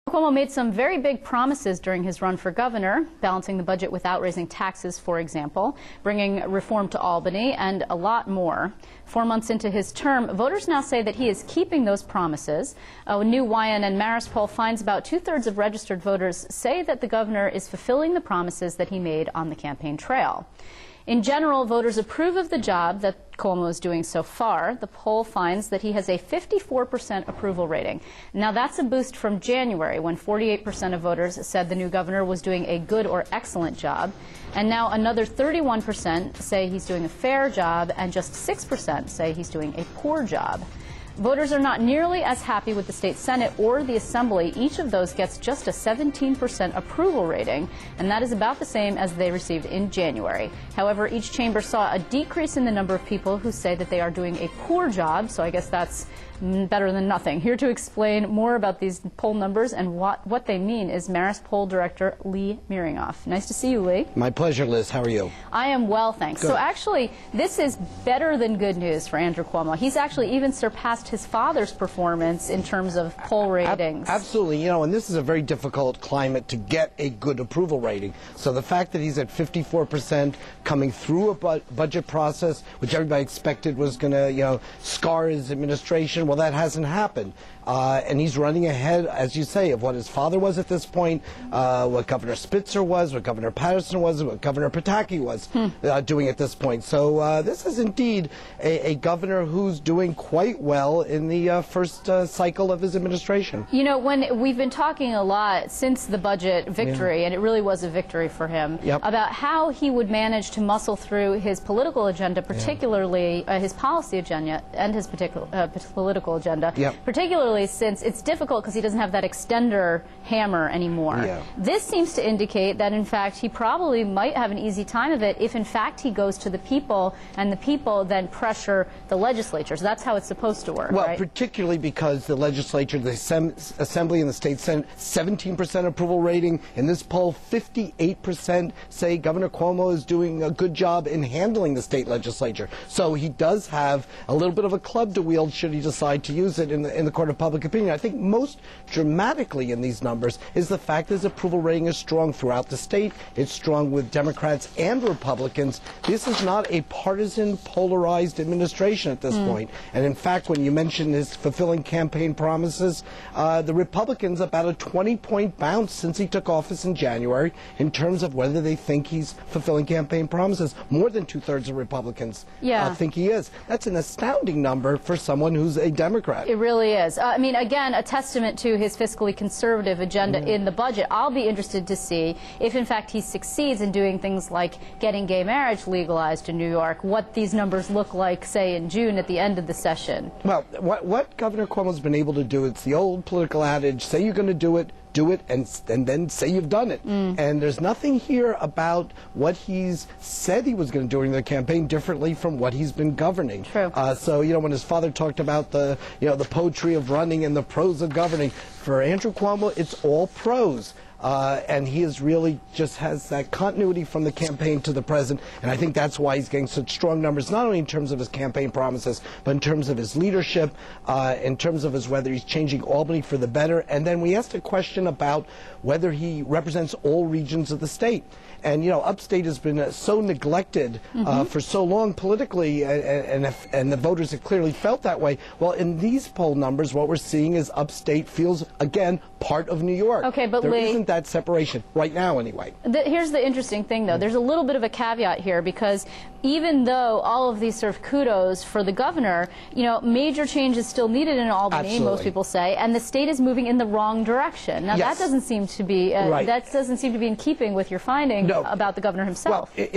Cuomo made some very big promises during his run for governor, balancing the budget without raising taxes, for example, bringing reform to Albany, and a lot more. 4 months into his term, voters now say that he is keeping those promises. A new YNN Marist poll finds about 2/3 of registered voters say that the governor is fulfilling the promises that he made on the campaign trail. In general, voters approve of the job that Cuomo is doing so far. The poll finds that he has a 54% approval rating. Now, that's a boost from January, when 48% of voters said the new governor was doing a good or excellent job. And now another 31% say he's doing a fair job, and just 6% say he's doing a poor job. Voters are not nearly as happy with the state Senate or the Assembly. Each of those gets just a 17% approval rating, and that is about the same as they received in January. However, each chamber saw a decrease in the number of people who say that they are doing a poor job, so I guess that's better than nothing. Here to explain more about these poll numbers and what they mean is Marist poll director Lee Miringoff. Nice to see you, Lee. My pleasure, Liz. How are you? I am well, thanks. Good. So actually, this is better than good news for Andrew Cuomo. He's actually even surpassed his father's performance in terms of poll ratings. Absolutely. You know, and this is a very difficult climate to get a good approval rating. So the fact that he's at 54% coming through a budget process, which everybody expected was going to, scar his administration, well, that hasn't happened. And he's running ahead, as you say, of what his father was at this point, what Governor Spitzer was, what Governor Patterson was, what Governor Pataki was doing at this point. So this is indeed a governor who's doing quite well in the first cycle of his administration. You know, when we've been talking a lot since the budget victory, and it really was a victory for him, about how he would manage to muscle through his political agenda, particularly his policy agenda and his political agenda, particularly since it's difficult because he doesn't have that extender hammer anymore. This seems to indicate that, in fact, he probably might have an easy time of it if, in fact, he goes to the people and the people then pressure the legislatures. That's how it's supposed to work, well, right? Particularly because the legislature, the Assembly and the State Senate, 17% approval rating. In this poll, 58% say Governor Cuomo is doing a good job in handling the state legislature. So he does have a little bit of a club to wield should he decide to use it in the court of public opinion. I think most dramatically in these numbers is the fact that his approval rating is strong throughout the state. It's strong with Democrats and Republicans. This is not a partisan, polarized administration at this point. And in fact, when you mention his fulfilling campaign promises, the Republicans about a 20-point bounce since he took office in January in terms of whether they think he's fulfilling campaign promises. More than 2/3 of Republicans think he is. That's an astounding number for someone who's a Democrat. It really is. I mean, again, a testament to his fiscally conservative agenda in the budget. I'll be interested to see if, in fact, he succeeds in doing things like getting gay marriage legalized in New York, what these numbers look like, say, in June at the end of the session. Well, what Governor Cuomo's been able to do, it's the old political adage, say you're going to do it, and then say you've done it. And there's nothing here about what he's said he was going to do during the campaign differently from what he's been governing. True. So, when his father talked about the poetry of running and the prose of governing, for Andrew Cuomo, it's all prose. And he is really just has that continuity from the campaign to the present, and I think that's why he's getting such strong numbers, not only in terms of his campaign promises, but in terms of his leadership, in terms of whether he's changing Albany for the better. And then we asked a question about whether he represents all regions of the state. And, upstate has been so neglected for so long politically, and the voters have clearly felt that way. Well, in these poll numbers, what we're seeing is upstate feels, again, part of New York. Okay, but there Lee, isn't that separation right now, anyway. Here's the interesting thing, though. There's a little bit of a caveat here, because even though all of these sort of kudos for the governor, major change is still needed in Albany, most people say, and the state is moving in the wrong direction. Now, that doesn't seem to be that doesn't seem to be in keeping with your finding about the governor himself. Well,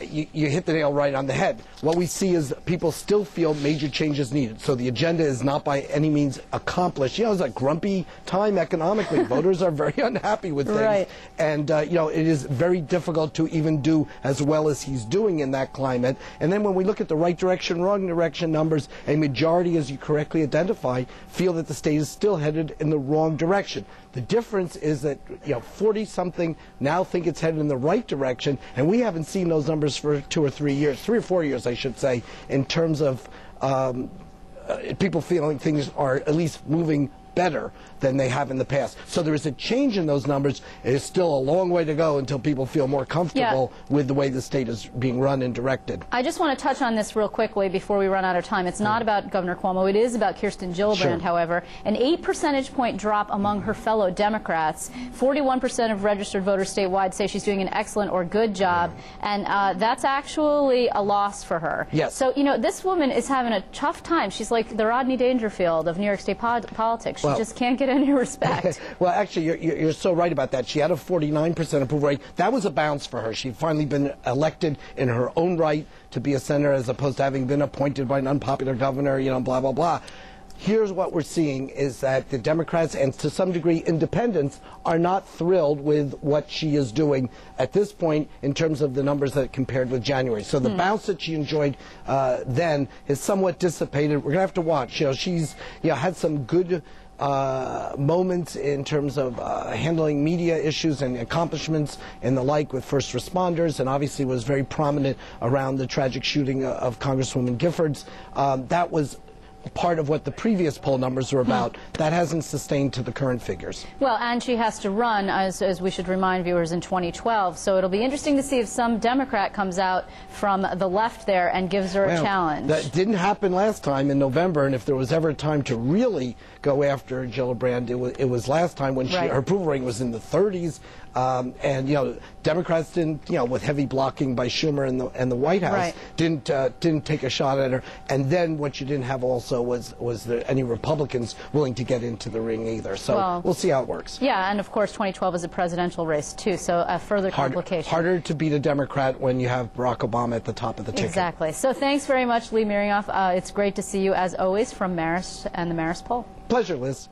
you hit the nail right on the head. What we see is people still feel major change is needed. So the agenda is not by any means accomplished. It's a grumpy time economically. Voters are very unhappy with things. And, it is very difficult to even do as well as he's doing in that climate. And then when we look at the right direction, wrong direction numbers, a majority, as you correctly identify, feel that the state is still headed in the wrong direction. The difference is that 40-something now think it's headed in the right direction, and we haven't seen those numbers for 2 or 3 years, 3 or 4 years, I should say, in terms of people feeling things are at least moving better than they have in the past. So there is a change in those numbers. It is still a long way to go until people feel more comfortable with the way the state is being run and directed. I just want to touch on this real quickly before we run out of time. It's not about Governor Cuomo. It is about Kirsten Gillibrand, however. An 8 percentage point drop among her fellow Democrats. 41% of registered voters statewide say she's doing an excellent or good job, and that's actually a loss for her. Yes. So, you know, this woman is having a tough time. She's like the Rodney Dangerfield of New York State politics. She just can't get any respect. Well, actually, you're so right about that. She had a 49% approval rate. That was a bounce for her. She'd finally been elected in her own right to be a senator as opposed to having been appointed by an unpopular governor, you know, blah, blah, blah. Here's what we're seeing is that the Democrats and to some degree independents are not thrilled with what she is doing at this point in terms of the numbers that compared with January. So the bounce that she enjoyed then is somewhat dissipated. We're going to have to watch. You know, she's had some good moments in terms of handling media issues and accomplishments and the like with first responders, and obviously was very prominent around the tragic shooting of Congresswoman Giffords. That was part of what the previous poll numbers were about. That hasn't sustained to the current figures. Well, and she has to run, as we should remind viewers, in 2012. So it'll be interesting to see if some Democrat comes out from the left there and gives her a challenge. That didn't happen last time in November, and if there was ever a time to really go after Gillibrand, it was last time when her approval rating was in the 30s. And, you know, Democrats didn't, you know, with heavy blocking by Schumer and the White House, didn't take a shot at her. And then what you didn't have also was there any Republicans willing to get into the ring either. So we'll see how it works. Yeah, and of course 2012 is a presidential race too, so a further complication. Harder to beat a Democrat when you have Barack Obama at the top of the ticket. Exactly. So thanks very much, Lee Miringoff. It's great to see you as always from Marist and the Marist poll. Pleasure, Liz.